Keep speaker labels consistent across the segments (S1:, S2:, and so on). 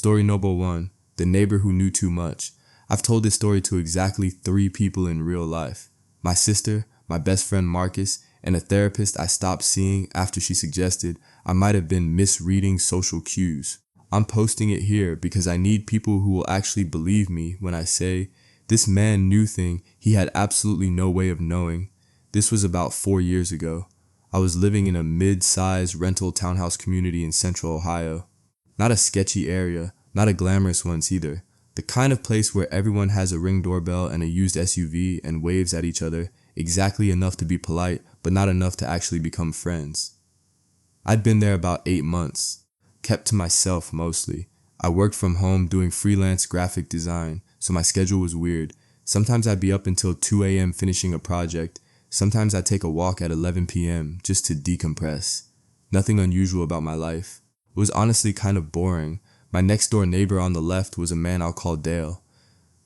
S1: Story number 1, the neighbor who knew too much. I've told this story to exactly 3 people in real life. My sister, my best friend Marcus, and a therapist I stopped seeing after she suggested I might have been misreading social cues. I'm posting it here because I need people who will actually believe me when I say this man knew thing he had absolutely no way of knowing. This was about 4 years ago. I was living in a mid-sized rental townhouse community in central Ohio. Not a sketchy area, not a glamorous one either. The kind of place where everyone has a Ring doorbell and a used SUV and waves at each other, exactly enough to be polite, but not enough to actually become friends. I'd been there about 8 months, kept to myself mostly. I worked from home doing freelance graphic design, so my schedule was weird. Sometimes I'd be up until 2 a.m. finishing a project. Sometimes I'd take a walk at 11 p.m. just to decompress. Nothing unusual about my life. It was honestly kind of boring. My next door neighbor on the left was a man I'll call Dale.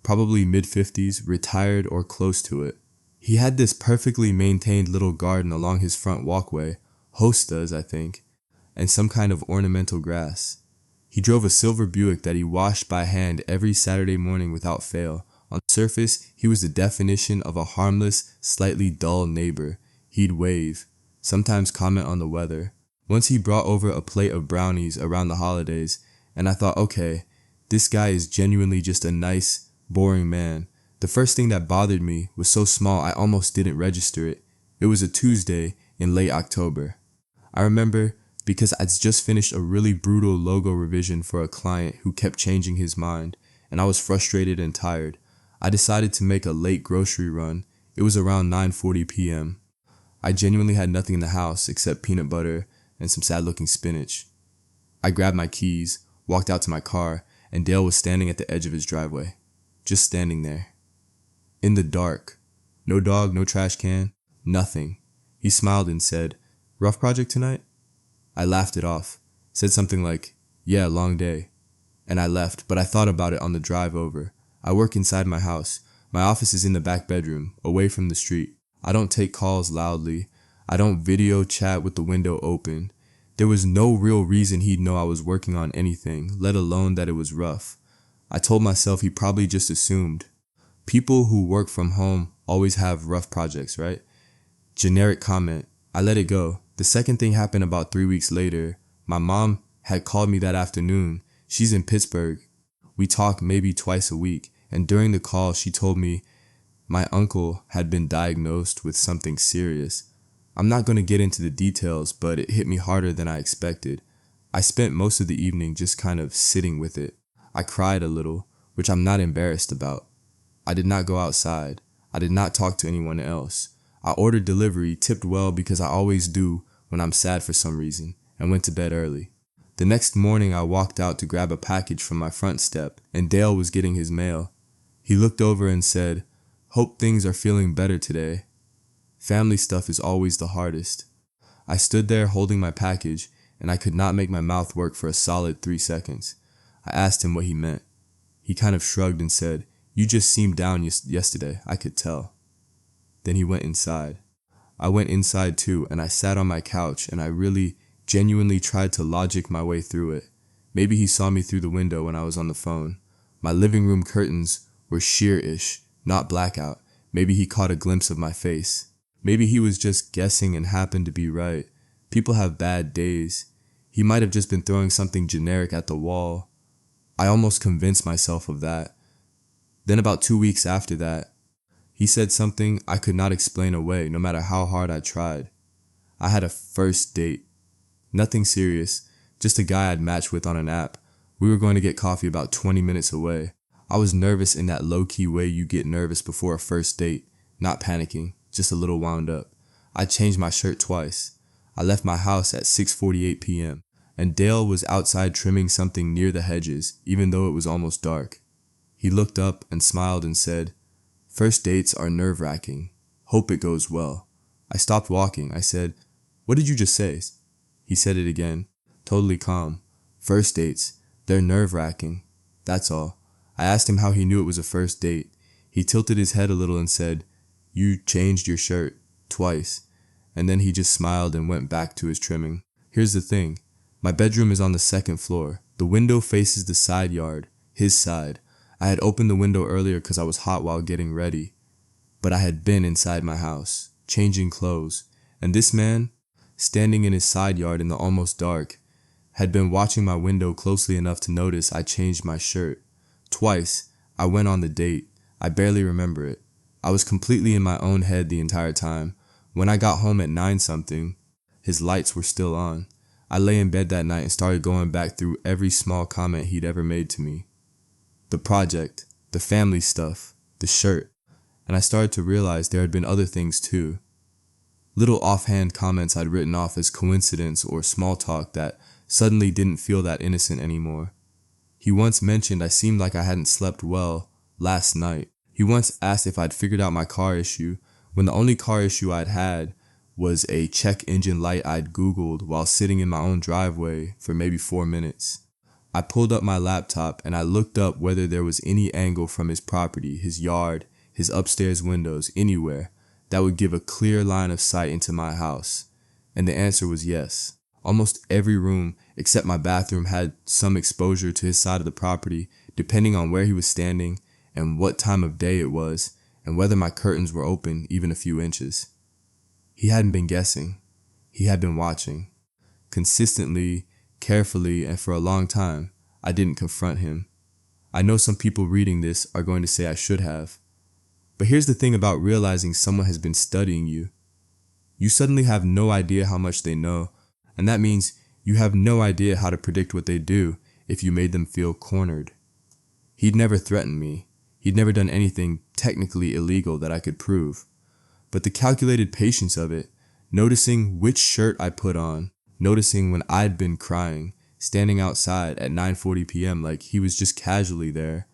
S1: Probably mid-50s, retired or close to it. He had this perfectly maintained little garden along his front walkway, hostas I think, and some kind of ornamental grass. He drove a silver Buick that he washed by hand every Saturday morning without fail. On the surface, he was the definition of a harmless, slightly dull neighbor. He'd wave, sometimes comment on the weather. Once he brought over a plate of brownies around the holidays, and I thought, okay, this guy is genuinely just a nice, boring man. The first thing that bothered me was so small I almost didn't register it. It was a Tuesday in late October. I remember because I'd just finished a really brutal logo revision for a client who kept changing his mind, and I was frustrated and tired. I decided to make a late grocery run. It was around 9:40 p.m. I genuinely had nothing in the house except peanut butter and some sad-looking spinach. I grabbed my keys, walked out to my car, and Dale was standing at the edge of his driveway. Just standing there. In the dark. No dog, no trash can, nothing. He smiled and said, "Rough project tonight?" I laughed it off, said something like, "Yeah, long day." And I left, but I thought about it on the drive over. I work inside my house. My office is in the back bedroom, away from the street. I don't take calls loudly. I don't video chat with the window open. There was no real reason he'd know I was working on anything, let alone that it was rough. I told myself he probably just assumed. People who work from home always have rough projects, right? Generic comment. I let it go. The second thing happened about 3 weeks later. My mom had called me that afternoon. She's in Pittsburgh. We talk maybe twice a week, and during the call she told me my uncle had been diagnosed with something serious. I'm not going to get into the details, but it hit me harder than I expected. I spent most of the evening just kind of sitting with it. I cried a little, which I'm not embarrassed about. I did not go outside. I did not talk to anyone else. I ordered delivery, tipped well because I always do when I'm sad for some reason, and went to bed early. The next morning I walked out to grab a package from my front step, and Dale was getting his mail. He looked over and said, "Hope things are feeling better today." Family stuff is always the hardest. I stood there holding my package, and I could not make my mouth work for a solid 3 seconds. I asked him what he meant. He kind of shrugged and said, "You just seemed down yesterday, I could tell." Then he went inside. I went inside too, and I sat on my couch, and I really, genuinely tried to logic my way through it. Maybe he saw me through the window when I was on the phone. My living room curtains were sheer-ish, not blackout. Maybe he caught a glimpse of my face. Maybe he was just guessing and happened to be right. People have bad days. He might have just been throwing something generic at the wall. I almost convinced myself of that. Then about 2 weeks after that, he said something I could not explain away no matter how hard I tried. I had a first date. Nothing serious, just a guy I'd matched with on an app. We were going to get coffee about 20 minutes away. I was nervous in that low-key way you get nervous before a first date, not panicking, just a little wound up. I changed my shirt twice. I left my house at 6:48 p.m., and Dale was outside trimming something near the hedges, even though it was almost dark. He looked up and smiled and said, "First dates are nerve-wracking. Hope it goes well." I stopped walking. I said, "What did you just say?" He said it again, totally calm. "First dates, they're nerve-wracking. That's all." I asked him how he knew it was a first date. He tilted his head a little and said, "You changed your shirt twice." And then he just smiled and went back to his trimming. Here's the thing. My bedroom is on the second floor. The window faces the side yard, his side. I had opened the window earlier because I was hot while getting ready, but I had been inside my house, changing clothes, and this man, standing in his side yard in the almost dark, had been watching my window closely enough to notice I changed my shirt. Twice, I went on the date. I barely remember it. I was completely in my own head the entire time. When I got home at 9-something, his lights were still on. I lay in bed that night and started going back through every small comment he'd ever made to me. The project, the family stuff, the shirt, and I started to realize there had been other things too. Little offhand comments I'd written off as coincidence or small talk that suddenly didn't feel that innocent anymore. He once mentioned I seemed like I hadn't slept well last night. He once asked if I'd figured out my car issue, when the only car issue I'd had was a check engine light I'd Googled while sitting in my own driveway for maybe 4 minutes. I pulled up my laptop and I looked up whether there was any angle from his property, his yard, his upstairs windows, anywhere, that would give a clear line of sight into my house. And the answer was yes. Almost every room except my bathroom had some exposure to his side of the property, depending on where he was standing and what time of day it was, and whether my curtains were open even a few inches. He hadn't been guessing. He had been watching. Consistently, carefully, and for a long time, I didn't confront him. I know some people reading this are going to say I should have. But here's the thing about realizing someone has been studying you. You suddenly have no idea how much they know, and that means you have no idea how to predict what they do if you made them feel cornered. He'd never threatened me. He'd never done anything technically illegal that I could prove. But the calculated patience of it, noticing which shirt I put on, noticing when I'd been crying, standing outside at 9:40 p.m. like he was just casually there,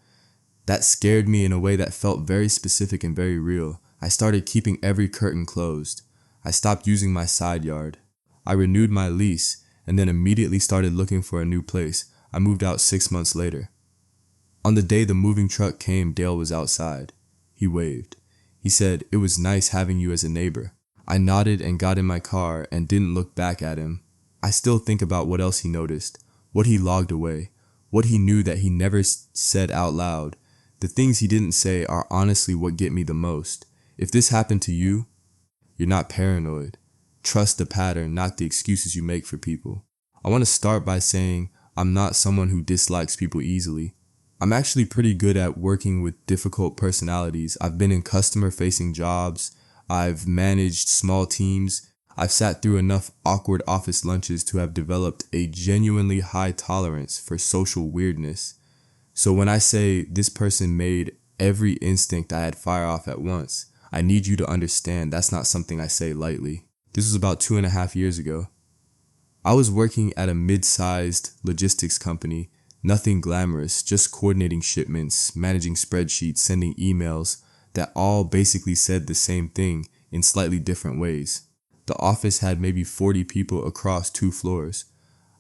S1: that scared me in a way that felt very specific and very real. I started keeping every curtain closed. I stopped using my side yard. I renewed my lease and then immediately started looking for a new place. I moved out 6 months later. On the day the moving truck came, Dale was outside. He waved. He said, "It was nice having you as a neighbor." I nodded and got in my car and didn't look back at him. I still think about what else he noticed, what he logged away, what he knew that he never said out loud. The things he didn't say are honestly what get me the most. If this happened to you, you're not paranoid. Trust the pattern, not the excuses you make for people. I want to start by saying I'm not someone who dislikes people easily. I'm actually pretty good at working with difficult personalities. I've been in customer-facing jobs. I've managed small teams. I've sat through enough awkward office lunches to have developed a genuinely high tolerance for social weirdness. So when I say this person made every instinct I had fire off at once, I need you to understand that's not something I say lightly. This was about 2.5 years ago. I was working at a mid-sized logistics company. Nothing glamorous, just coordinating shipments, managing spreadsheets, sending emails that all basically said the same thing in slightly different ways. The office had maybe 40 people across 2 floors.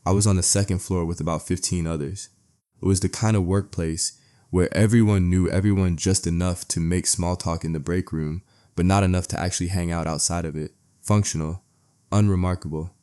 S1: I was on the second floor with about 15 others. It was the kind of workplace where everyone knew everyone just enough to make small talk in the break room, but not enough to actually hang out outside of it. Functional, unremarkable.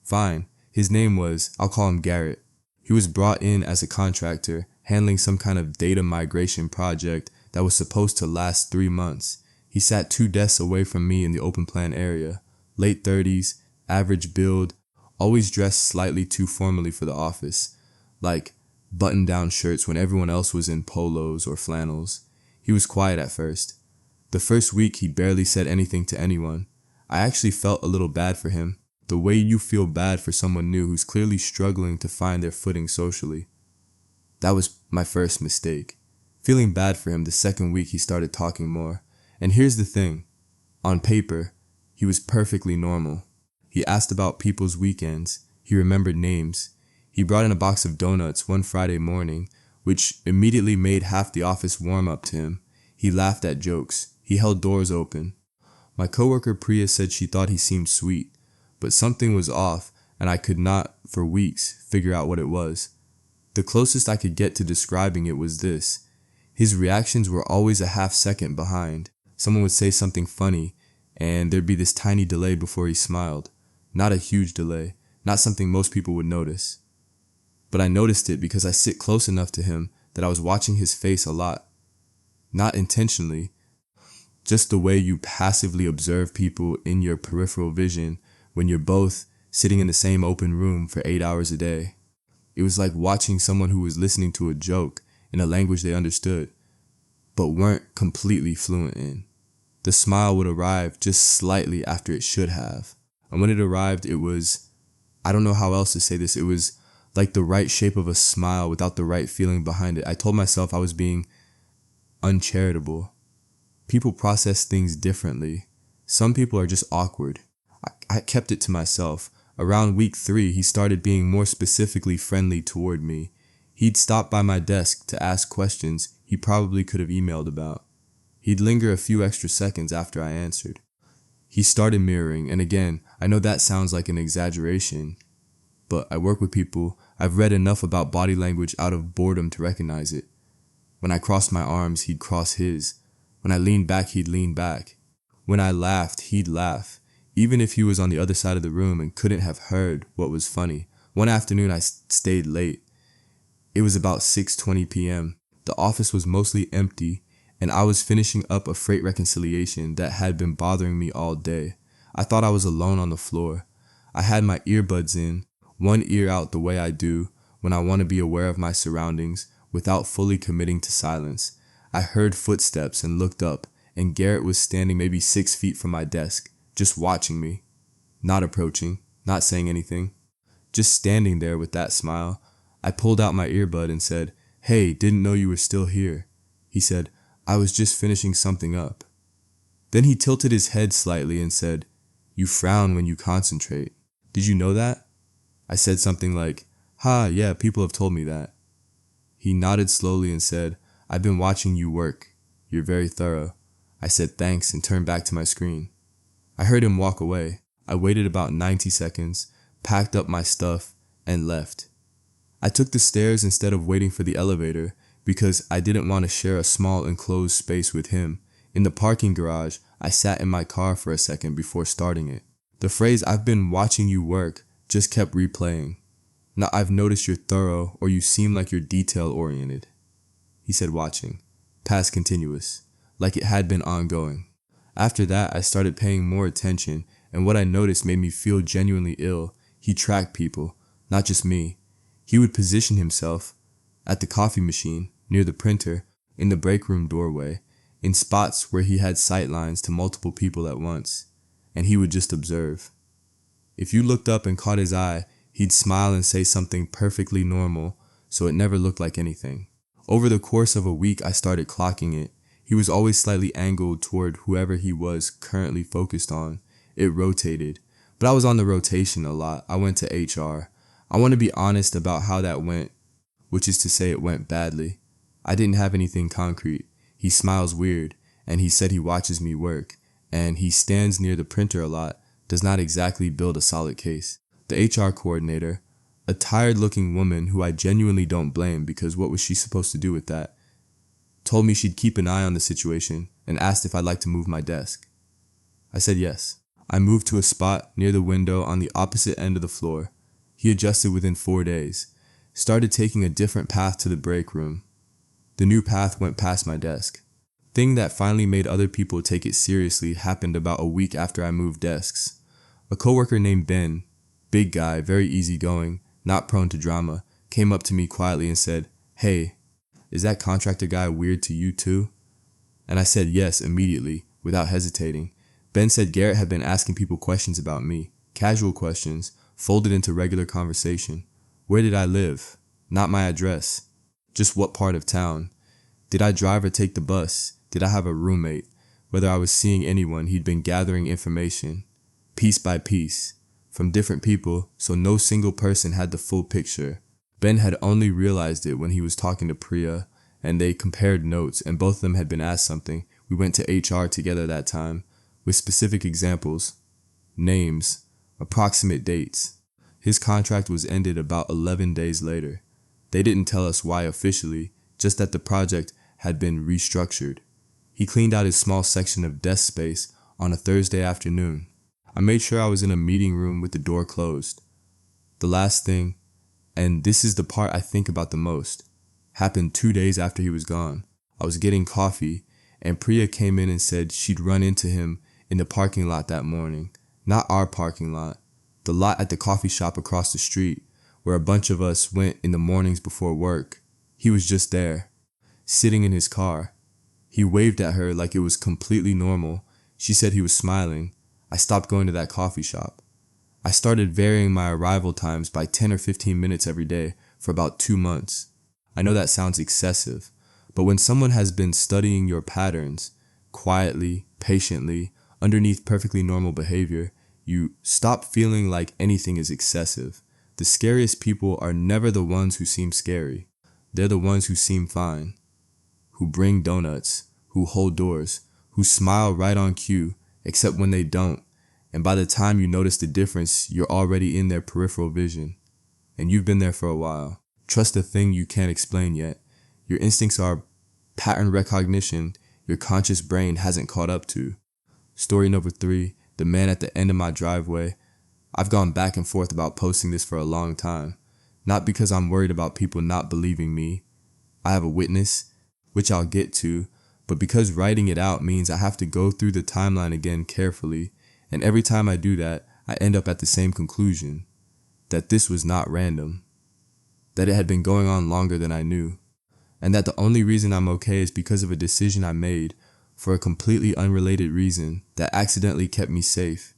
S1: Fine, his name was, I'll call him Garrett. He was brought in as a contractor, handling some kind of data migration project that was supposed to last 3 months. He sat 2 desks away from me in the open plan area. Late 30s, average build, always dressed slightly too formally for the office, like button-down shirts when everyone else was in polos or flannels. He was quiet at first. The first week he barely said anything to anyone. I actually felt a little bad for him. The way you feel bad for someone new who's clearly struggling to find their footing socially. That was my first mistake. Feeling bad for him, the second week he started talking more. And here's the thing. On paper, he was perfectly normal. He asked about people's weekends. He remembered names. He brought in a box of donuts one Friday morning, which immediately made half the office warm up to him. He laughed at jokes. He held doors open. My coworker Priya said she thought he seemed sweet. But something was off, and I could not, for weeks, figure out what it was. The closest I could get to describing it was this. His reactions were always a half second behind. Someone would say something funny, and there'd be this tiny delay before he smiled. Not a huge delay, not something most people would notice. But I noticed it because I sit close enough to him that I was watching his face a lot. Not intentionally, just the way you passively observe people in your peripheral vision when you're both sitting in the same open room for 8 hours a day. It was like watching someone who was listening to a joke in a language they understood, but weren't completely fluent in. The smile would arrive just slightly after it should have. And when it arrived, it was, I don't know how else to say this, it was like the right shape of a smile without the right feeling behind it. I told myself I was being uncharitable. People process things differently. Some people are just awkward. I kept it to myself. Around week 3, he started being more specifically friendly toward me. He'd stop by my desk to ask questions he probably could have emailed about. He'd linger a few extra seconds after I answered. He started mirroring, and again, I know that sounds like an exaggeration, but I work with people. I've read enough about body language out of boredom to recognize it. When I crossed my arms, he'd cross his. When I leaned back, he'd lean back. When I laughed, he'd laugh, even if he was on the other side of the room and couldn't have heard what was funny. One afternoon, I stayed late. It was about 6:20 p.m. The office was mostly empty, and I was finishing up a freight reconciliation that had been bothering me all day. I thought I was alone on the floor. I had my earbuds in, one ear out the way I do when I want to be aware of my surroundings without fully committing to silence. I heard footsteps and looked up, and Garrett was standing maybe 6 feet from my desk, just watching me. Not approaching, not saying anything. Just standing there with that smile. I pulled out my earbud and said, "Hey, didn't know you were still here." He said, "I was just finishing something up." Then he tilted his head slightly and said, "You frown when you concentrate. Did you know that?" I said something like, "Ha, yeah, people have told me that." He nodded slowly and said, "I've been watching you work. You're very thorough." I said thanks and turned back to my screen. I heard him walk away. I waited about 90 seconds, packed up my stuff, and left. I took the stairs instead of waiting for the elevator because I didn't want to share a small enclosed space with him. In the parking garage, I sat in my car for a second before starting it. The phrase "I've been watching you work" just kept replaying. Now I've noticed you're thorough, or you seem like you're detail-oriented. He said watching, past continuous, like it had been ongoing. After that, I started paying more attention, and what I noticed made me feel genuinely ill. He tracked people, not just me. He would position himself at the coffee machine, near the printer, in the break room doorway, in spots where he had sight lines to multiple people at once, and he would just observe. If you looked up and caught his eye, he'd smile and say something perfectly normal, so it never looked like anything. Over the course of a week, I started clocking it. He was always slightly angled toward whoever he was currently focused on. It rotated, but I was on the rotation a lot. I went to HR. I want to be honest about how that went, which is to say it went badly. I didn't have anything concrete. He smiles weird, and he said he watches me work, and he stands near the printer a lot, does not exactly build a solid case. The HR coordinator, a tired-looking woman who I genuinely don't blame because what was she supposed to do with that, told me she'd keep an eye on the situation and asked if I'd like to move my desk. I said yes. I moved to a spot near the window on the opposite end of the floor. He adjusted within 4 days, started taking a different path to the break room. The new path went past my desk. Thing that finally made other people take it seriously happened about a week after I moved desks. A coworker named Ben, big guy, very easygoing, not prone to drama, came up to me quietly and said, "Hey, is that contractor guy weird to you too?" And I said yes immediately, without hesitating. Ben said Garrett had been asking people questions about me, casual questions, folded into regular conversation. Where did I live? Not my address. Just what part of town. Did I drive or take the bus? Did I have a roommate? Whether I was seeing anyone, he'd been gathering information, piece by piece, from different people, so no single person had the full picture. Ben had only realized it when he was talking to Priya, and they compared notes, and both of them had been asked something. We went to HR together that time, with specific examples, names, approximate dates. His contract was ended about 11 days later. They didn't tell us why officially, just that the project had been restructured. He cleaned out his small section of desk space on a Thursday afternoon. I made sure I was in a meeting room with the door closed. The last thing And this is the part I think about the most. Happened 2 days after he was gone. I was getting coffee, and Priya came in and said she'd run into him in the parking lot that morning. Not our parking lot, the lot at the coffee shop across the street, where a bunch of us went in the mornings before work. He was just there, sitting in his car. He waved at her like it was completely normal. She said he was smiling. I stopped going to that coffee shop. I started varying my arrival times by 10 or 15 minutes every day for about 2 months. I know that sounds excessive, but when someone has been studying your patterns, quietly, patiently, underneath perfectly normal behavior, you stop feeling like anything is excessive. The scariest people are never the ones who seem scary. They're the ones who seem fine, who bring donuts, who hold doors, who smile right on cue, except when they don't. And by the time you notice the difference, you're already in their peripheral vision. And you've been there for a while. Trust a thing you can't explain yet. Your instincts are pattern recognition your conscious brain hasn't caught up to. Story number 3, the man at the end of my driveway. I've gone back and forth about posting this for a long time. Not because I'm worried about people not believing me. I have a witness, which I'll get to, but because writing it out means I have to go through the timeline again carefully. And every time I do that, I end up at the same conclusion, that this was not random, that it had been going on longer than I knew, and that the only reason I'm okay is because of a decision I made for a completely unrelated reason that accidentally kept me safe.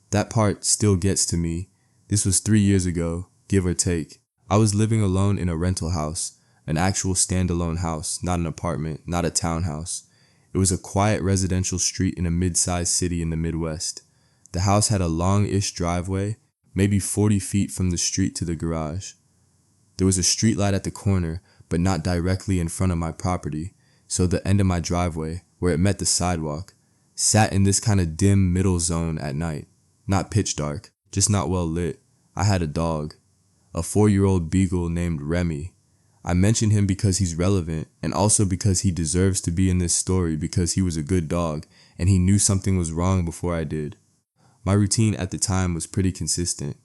S1: That part still gets to me. This was 3 years ago, give or take. I was living alone in a rental house, an actual standalone house, not an apartment, not a townhouse. It was a quiet residential street in a mid-sized city in the Midwest. The house had a long-ish driveway, maybe 40 feet from the street to the garage. There was a street light at the corner, but not directly in front of my property, so the end of my driveway, where it met the sidewalk, sat in this kind of dim middle zone at night. Not pitch dark, just not well lit. I had a dog, a 4-year-old beagle named Remy. I mention him because he's relevant, and also because he deserves to be in this story because he was a good dog, and he knew something was wrong before I did. My routine at the time was pretty consistent.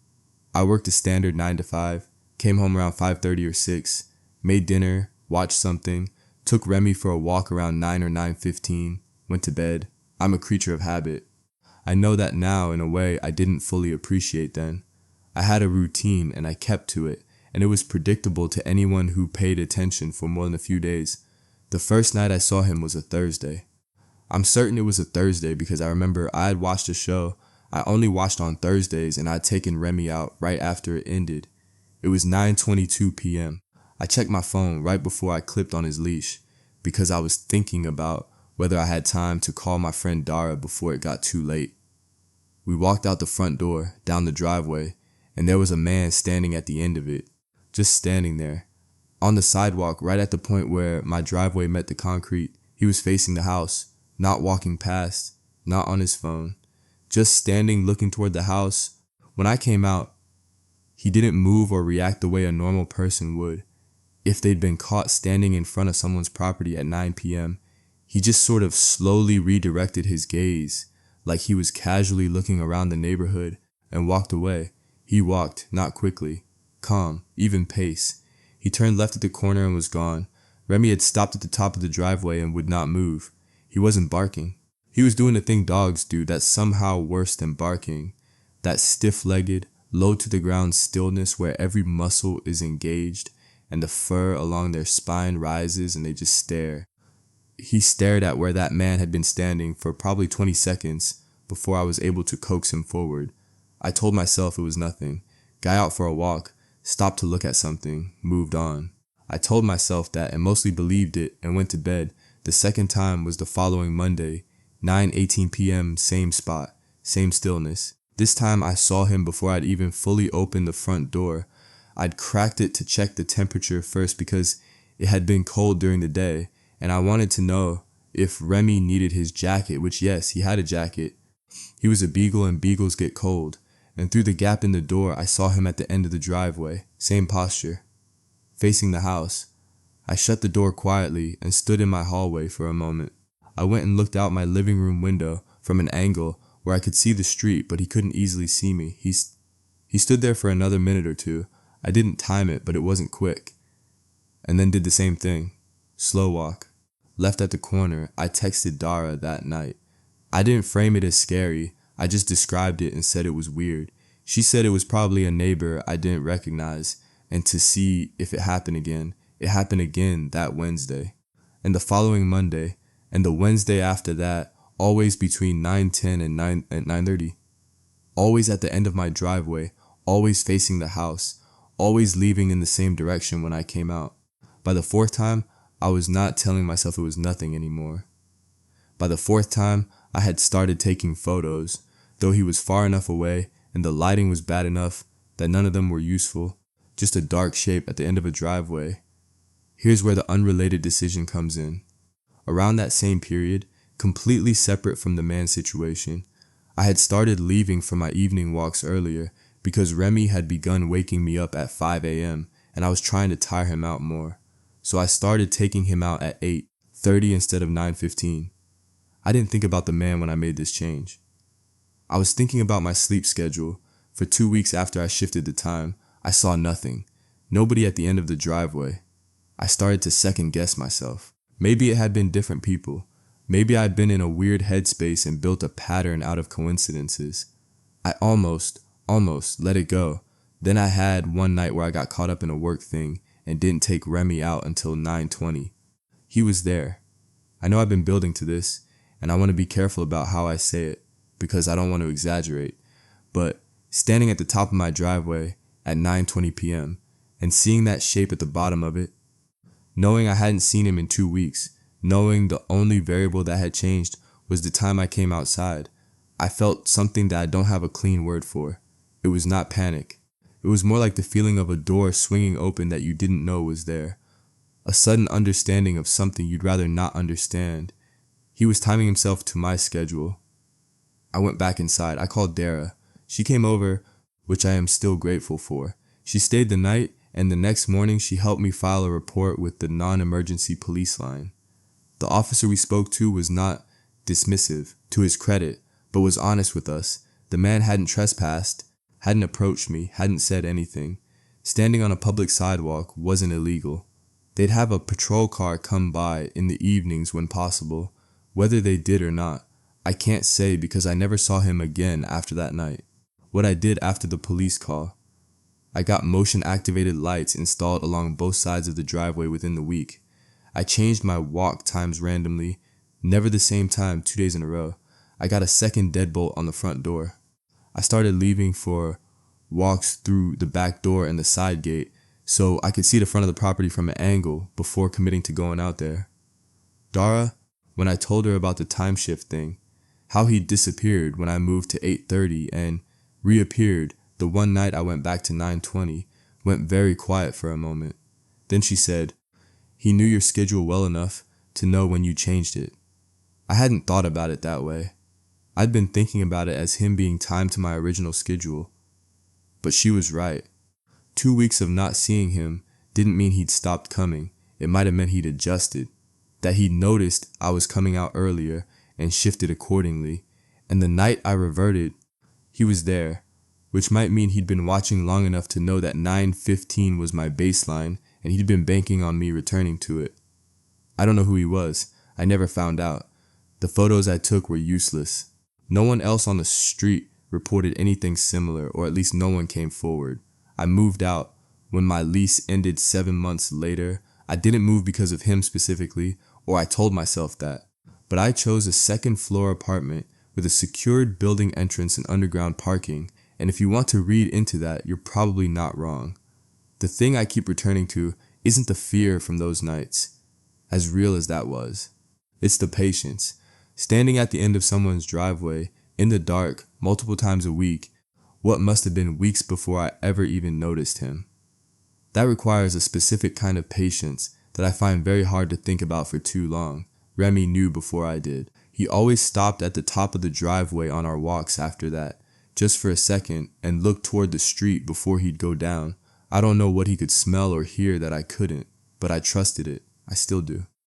S1: I worked a standard 9 to 5, came home around 5:30 or 6, made dinner, watched something, took Remy for a walk around 9 or 9:15, went to bed. I'm a creature of habit. I know that now in a way I didn't fully appreciate then. I had a routine and I kept to it, and it was predictable to anyone who paid attention for more than a few days. The first night I saw him was a Thursday. I'm certain it was a Thursday because I remember I had watched a show I only watched on Thursdays, and I'd taken Remy out right after it ended. It was 9:22 p.m. I checked my phone right before I clipped on his leash because I was thinking about whether I had time to call my friend Dara before it got too late. We walked out the front door, down the driveway, and there was a man standing at the end of it, just standing there. On the sidewalk, right at the point where my driveway met the concrete, he was facing the house, not walking past, not on his phone. Just standing looking toward the house. When I came out, he didn't move or react the way a normal person would. If they'd been caught standing in front of someone's property at 9 p.m., he just sort of slowly redirected his gaze, like he was casually looking around the neighborhood, and walked away. He walked, not quickly, calm, even pace. He turned left at the corner and was gone. Remy had stopped at the top of the driveway and would not move. He wasn't barking. He was doing the thing dogs do that's somehow worse than barking. That stiff-legged, low-to-the-ground stillness where every muscle is engaged and the fur along their spine rises and they just stare. He stared at where that man had been standing for probably 20 seconds before I was able to coax him forward. I told myself it was nothing. Guy out for a walk, stopped to look at something, moved on. I told myself that and mostly believed it and went to bed. The second time was the following Monday, 9:18 p.m., same spot, same stillness. This time I saw him before I'd even fully opened the front door. I'd cracked it to check the temperature first because it had been cold during the day, and I wanted to know if Remy needed his jacket, which yes, he had a jacket. He was a beagle and beagles get cold, and through the gap in the door I saw him at the end of the driveway, same posture, facing the house. I shut the door quietly and stood in my hallway for a moment. I went and looked out my living room window from an angle where I could see the street, but he couldn't easily see me. He stood there for another minute or two. I didn't time it, but it wasn't quick. And then did the same thing. Slow walk. Left at the corner, I texted Dara that night. I didn't frame it as scary, I just described it and said it was weird. She said it was probably a neighbor I didn't recognize, and to see if it happened again. It happened again that Wednesday, and the following Monday, and the Wednesday after that, always between 9:10 and 9:30. Always at the end of my driveway, always facing the house, always leaving in the same direction when I came out. By the fourth time, I was not telling myself it was nothing anymore. By the fourth time, I had started taking photos, though he was far enough away and the lighting was bad enough that none of them were useful, just a dark shape at the end of a driveway. Here's where the unrelated decision comes in. Around that same period, completely separate from the man situation, I had started leaving for my evening walks earlier because Remy had begun waking me up at 5 a.m. and I was trying to tire him out more. So I started taking him out at 8:30 instead of 9:15. I didn't think about the man when I made this change. I was thinking about my sleep schedule. For 2 weeks after I shifted the time, I saw nothing. Nobody at the end of the driveway. I started to second guess myself. Maybe it had been different people. Maybe I'd been in a weird headspace and built a pattern out of coincidences. I almost let it go. Then I had one night where I got caught up in a work thing and didn't take Remy out until 9:20. He was there. I know I've been building to this, and I want to be careful about how I say it because I don't want to exaggerate, but standing at the top of my driveway at 9:20 p.m. and seeing that shape at the bottom of it, knowing I hadn't seen him in 2 weeks, knowing the only variable that had changed was the time I came outside, I felt something that I don't have a clean word for. It was not panic. It was more like the feeling of a door swinging open that you didn't know was there. A sudden understanding of something you'd rather not understand. He was timing himself to my schedule. I went back inside. I called Dara. She came over, which I am still grateful for. She stayed the night, and the next morning she helped me file a report with the non-emergency police line. The officer we spoke to was not dismissive, to his credit, but was honest with us. The man hadn't trespassed, hadn't approached me, hadn't said anything. Standing on a public sidewalk wasn't illegal. They'd have a patrol car come by in the evenings when possible. Whether they did or not, I can't say because I never saw him again after that night. What I did after the police call, I got motion-activated lights installed along both sides of the driveway within the week. I changed my walk times randomly, never the same time 2 days in a row. I got a second deadbolt on the front door. I started leaving for walks through the back door and the side gate so I could see the front of the property from an angle before committing to going out there. Dara, when I told her about the time shift thing, how he disappeared when I moved to 8:30 and reappeared the one night I went back to 9:20, went very quiet for a moment. Then she said, "He knew your schedule well enough to know when you changed it." I hadn't thought about it that way. I'd been thinking about it as him being timed to my original schedule. But she was right. 2 weeks of not seeing him didn't mean he'd stopped coming. It might have meant he'd adjusted, that he'd noticed I was coming out earlier and shifted accordingly. And the night I reverted, he was there, which might mean he'd been watching long enough to know that 9:15 was my baseline and he'd been banking on me returning to it. I don't know who he was. I never found out. The photos I took were useless. No one else on the street reported anything similar, or at least no one came forward. I moved out when my lease ended 7 months later. I didn't move because of him specifically, or I told myself that. But I chose a second floor apartment with a secured building entrance and underground parking, and if you want to read into that, you're probably not wrong. The thing I keep returning to isn't the fear from those nights, as real as that was. It's the patience. Standing at the end of someone's driveway, in the dark, multiple times a week, what must have been weeks before I ever even noticed him. That requires a specific kind of patience that I find very hard to think about for too long. Remy knew before I did. He always stopped at the top of the driveway on our walks after that, just for a second, and looked toward the street before he'd go down. I don't know what he could smell or hear that I couldn't, but I trusted it. I still do.